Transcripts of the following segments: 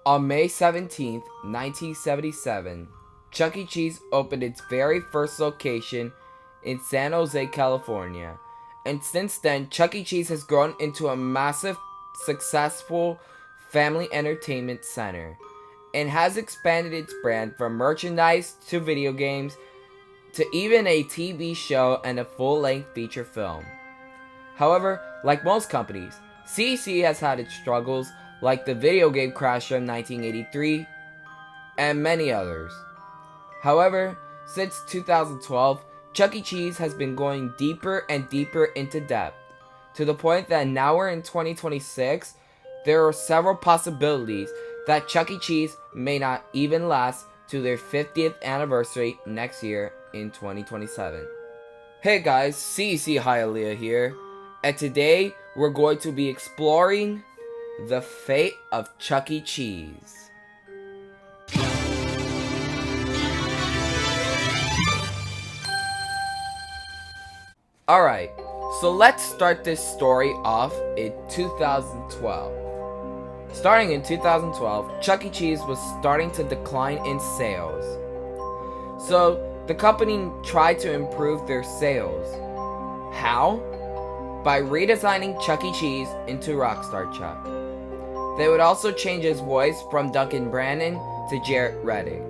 On May 17th, 1977, Chuck E. Cheese opened its very first location in San Jose, California. And since then, Chuck E. Cheese has grown into a massive, successful family entertainment center and has expanded its brand from merchandise to video games to even a TV show and a full-length feature film. However, like most companies, CEC has had its struggles, like the video game crash from 1983 and many others. However, since 2012, Chuck E. Cheese has been going deeper and deeper into depth, to the point that now we're in 2026, there are several possibilities that Chuck E. Cheese may not even last to their 50th anniversary next year in 2027. Hey guys, CEC Hialeah here, and today we're going to be exploring the fate of Chuck E. Cheese. Alright, so let's start this story off in 2012. Starting in 2012, Chuck E. Cheese was starting to decline in sales. So, the company tried to improve their sales. How? By redesigning Chuck E. Cheese into Rockstar Chuck. They would also change his voice from Duncan Brandon to Jared Reddick.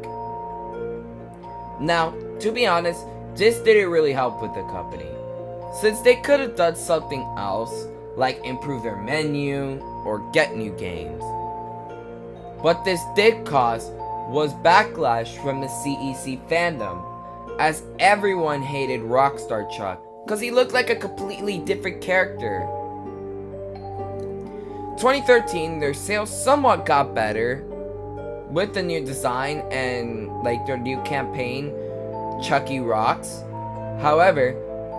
Now, to be honest, this didn't really help with the company, since they could have done something else, like improve their menu or get new games. What this did cause was backlash from the CEC fandom, as everyone hated Rockstar Chuck because he looked like a completely different character. 2013, their sales somewhat got better with the new design and their new campaign, Chucky Rocks. However,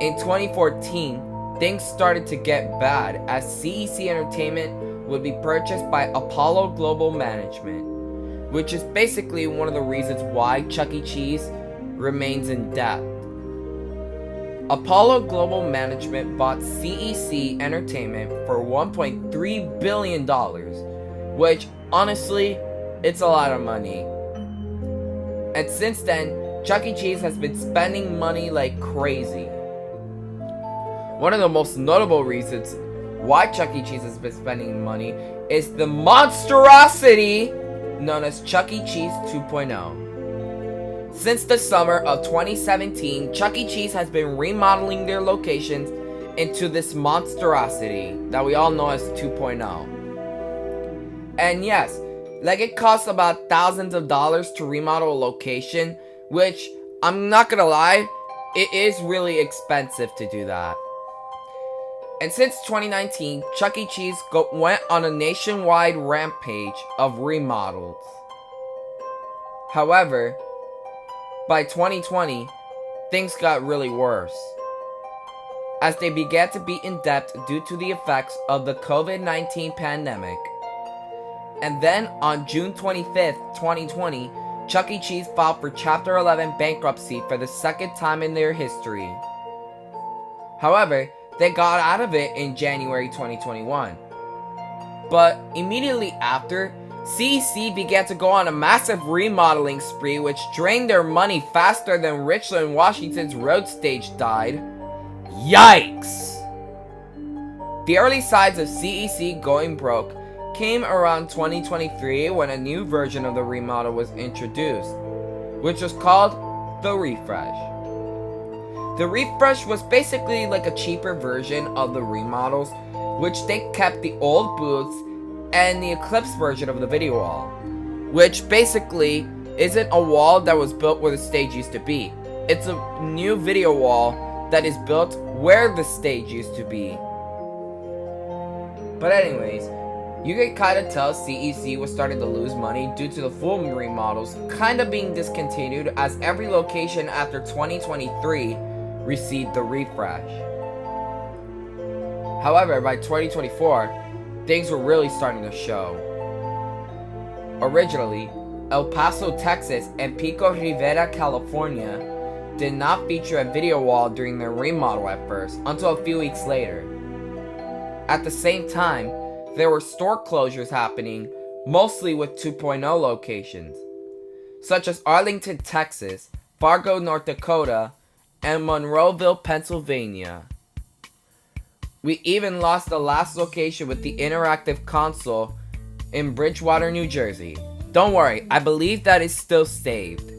in 2014, things started to get bad as CEC Entertainment would be purchased by Apollo Global Management, which is basically one of the reasons why Chuck E. Cheese remains in debt. Apollo Global Management bought CEC Entertainment for $1.3 billion, which, honestly, it's a lot of money. And since then, Chuck E. Cheese has been spending money like crazy. One of the most notable reasons why Chuck E. Cheese has been spending money is the monstrosity known as Chuck E. Cheese 2.0. Since the summer of 2017, Chuck E. Cheese has been remodeling their locations into this monstrosity that we all know as 2.0. And yes, it costs about thousands of dollars to remodel a location, which, I'm not gonna lie, it is really expensive to do that. And since 2019, Chuck E. Cheese went on a nationwide rampage of remodels. However, by 2020, things got really worse, as they began to be in debt due to the effects of the COVID-19 pandemic. And then on June 25th, 2020, Chuck E. Cheese filed for Chapter 11 bankruptcy for the second time in their history. However, they got out of it in January 2021. But immediately after, CEC began to go on a massive remodeling spree which drained their money faster than Richland, Washington's road stage died. Yikes! The early signs of CEC going broke came around 2023 when a new version of the remodel was introduced, which was called the Refresh. The Refresh was basically like a cheaper version of the remodels, which they kept the old booths and the Eclipse version of the video wall, which basically isn't a wall that was built where the stage used to be. It's a new video wall that is built where the stage used to be. But anyways, you can kinda tell CEC was starting to lose money due to the full remodels kinda being discontinued, as every location after 2023 received the Refresh. However, by 2024, things were really starting to show. Originally, El Paso, Texas and Pico Rivera, California did not feature a video wall during their remodel at first, until a few weeks later. At the same time, there were store closures happening mostly with 2.0 locations, such as Arlington, Texas, Fargo, North Dakota, and Monroeville, Pennsylvania. We even lost the last location with the interactive console in Bridgewater, New Jersey. Don't worry, I believe that is still saved.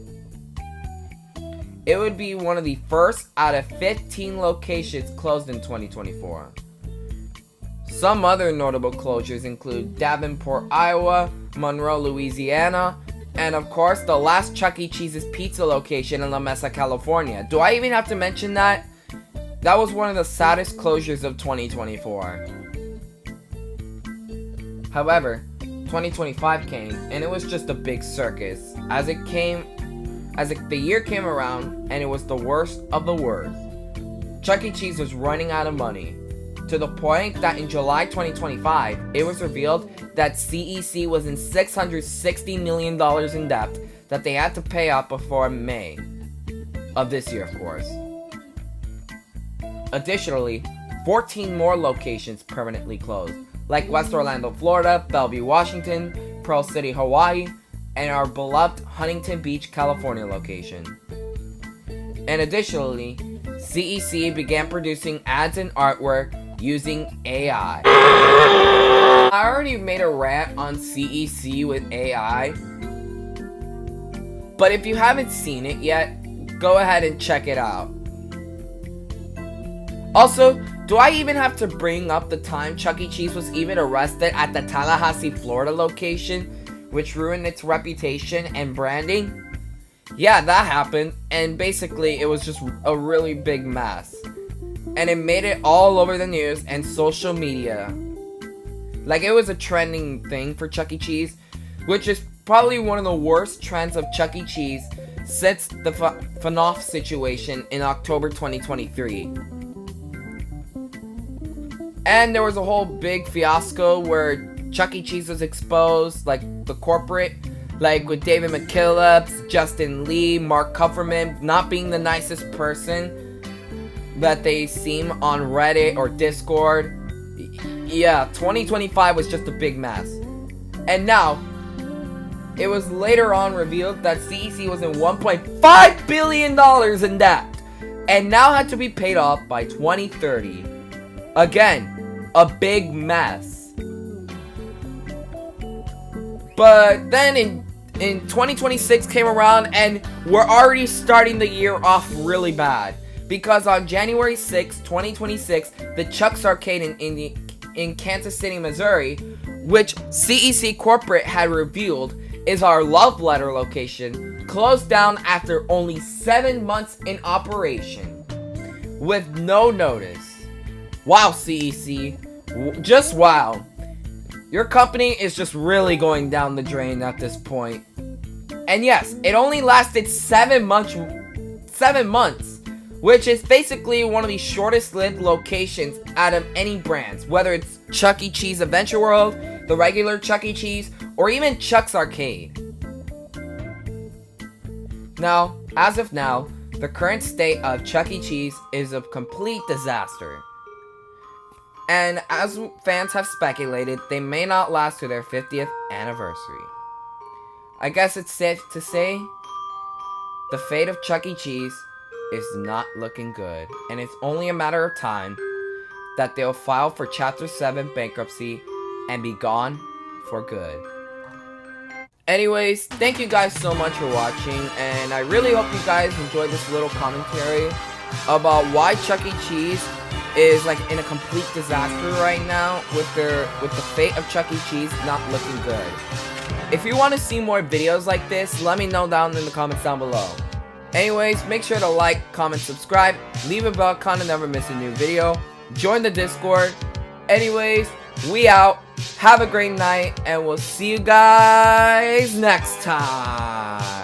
It would be one of the first out of 15 locations closed in 2024. Some other notable closures include Davenport, Iowa, Monroe, Louisiana, and of course the last Chuck E. Cheese's pizza location in La Mesa, California. Do I even have to mention that? That was one of the saddest closures of 2024. However, 2025 came and it was just a big circus the year came around and it was the worst of the worst. Chuck E. Cheese was running out of money, to the point that in July 2025, it was revealed that CEC was in $660 million in debt that they had to pay up before May of this year, of course. Additionally, 14 more locations permanently closed, like West Orlando, Florida, Bellevue, Washington, Pearl City, Hawaii, and our beloved Huntington Beach, California location. And additionally, CEC began producing ads and artwork using AI. I already made a rant on CEC with AI, but if you haven't seen it yet, go ahead and check it out. Also, do I even have to bring up the time Chuck E. Cheese was even arrested at the Tallahassee, Florida location, which ruined its reputation and branding? Yeah, that happened, and basically it was just a really big mess. And it made it all over the news and social media. Like, it was a trending thing for Chuck E. Cheese, which is probably one of the worst trends of Chuck E. Cheese since the FNAF situation in October 2023. And there was a whole big fiasco where Chuck E. Cheese was exposed, like the corporate, like with David McKillips, Justin Lee, Mark Kupferman not being the nicest person that they seem on Reddit or Discord. Yeah, 2025 was just a big mess. And now, it was later on revealed that CEC was in $1.5 billion in debt, and now had to be paid off by 2030. Again, a big mess. But then in 2026 came around and we're already starting the year off really bad. Because on January 6, 2026, the Chuck's Arcade in Kansas City, Missouri, which CEC Corporate had revealed is our love letter location, closed down after only 7 months in operation. With no notice. Wow, CEC. Just wow. Your company is just really going down the drain at this point. And yes, it only lasted 7 months, which is basically one of the shortest lived locations out of any brands, whether it's Chuck E. Cheese Adventure World, the regular Chuck E. Cheese, or even Chuck's Arcade. Now, as of now, the current state of Chuck E. Cheese is a complete disaster. And as fans have speculated, they may not last to their 50th anniversary. I guess it's safe to say the fate of Chuck E. Cheese is not looking good, and it's only a matter of time that they'll file for Chapter 7 bankruptcy and be gone for good. Anyways, thank you guys so much for watching, and I really hope you guys enjoyed this little commentary about why Chuck E. Cheese is like in a complete disaster right now with the fate of Chuck E. Cheese not looking good. If you want to see more videos like this, let me know down in the comments down below. Anyways, make sure to like, comment, subscribe, leave a bell icon to never miss a new video, join the Discord. Anyways, we out, have a great night, and we'll see you guys next time.